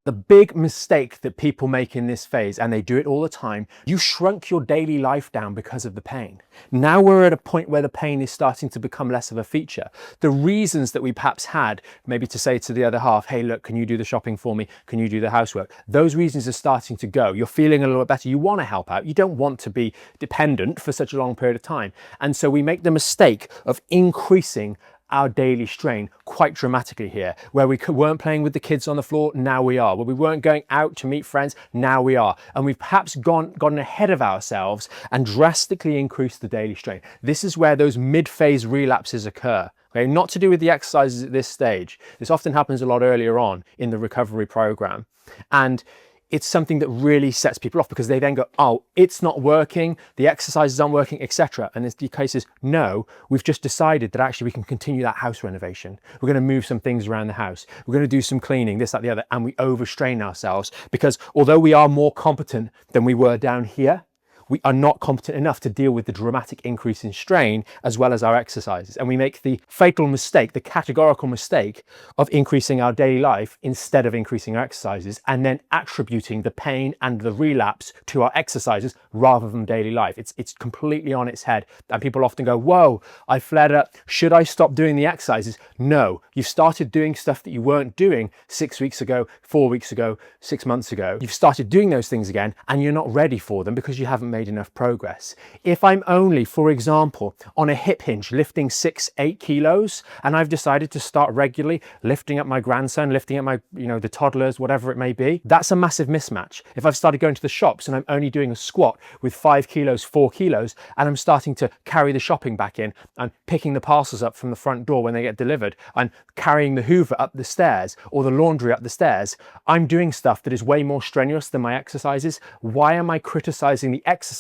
The big mistake that people make in this phase, and they do it all the time, you shrunk your daily life down because of the pain. Now we're at a point where the pain is starting to become less of a feature. The reasons that we perhaps had, maybe to say to the other half, hey, look, can you do the shopping for me? Can you do the housework? Those reasons are starting to go. You're feeling a little bit better. You want to help out. You don't want to be dependent for such a long period of time. And so we make the mistake of increasing our daily strain quite dramatically here. Where we weren't playing with the kids on the floor, now we are. Where we weren't going out to meet friends, now we are. And we've perhaps gotten ahead of ourselves and drastically increased the daily strain. This is where those mid-phase relapses occur. Okay, not to do with the exercises at this stage. This often happens a lot earlier on in the recovery program. And it's something that really sets people off, because they then go, oh, it's not working, the exercises aren't working, etc. And the case is, no, we've just decided that actually we can continue that house renovation. We're going to move some things around the house. We're going to do some cleaning, this, that, the other, and we overstrain ourselves, because although we are more competent than we were down here, we are not competent enough to deal with the dramatic increase in strain as well as our exercises. And we make the fatal mistake, the categorical mistake of increasing our daily life instead of increasing our exercises, and then attributing the pain and the relapse to our exercises rather than daily life. It's completely on its head. And people often go, whoa, I flared up. Should I stop doing the exercises? No, you've started doing stuff that you weren't doing 6 weeks ago, 4 weeks ago, 6 months ago. You've started doing those things again, and you're not ready for them because you haven't made enough progress. If I'm only, for example, on a hip hinge lifting 6-8 kilos, and I've decided to start regularly lifting up my grandson, lifting up my, the toddlers, whatever it may be, that's a massive mismatch. If I've started going to the shops and I'm only doing a squat with 5 kilos, 4 kilos, and I'm starting to carry the shopping back in and picking the parcels up from the front door when they get delivered and carrying the Hoover up the stairs or the laundry up the stairs, I'm doing stuff that is way more strenuous than my exercises. Why am I criticizing the exercises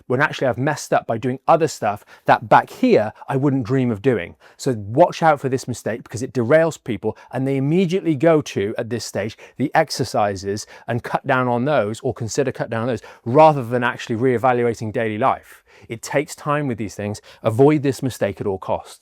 when actually I've messed up by doing other stuff that back here I wouldn't dream of doing? So watch out for this mistake, because it derails people and they immediately go to, at this stage, the exercises and cut down on those, or consider cut down on those, rather than actually reevaluating daily life. It takes time with these things. Avoid this mistake at all costs.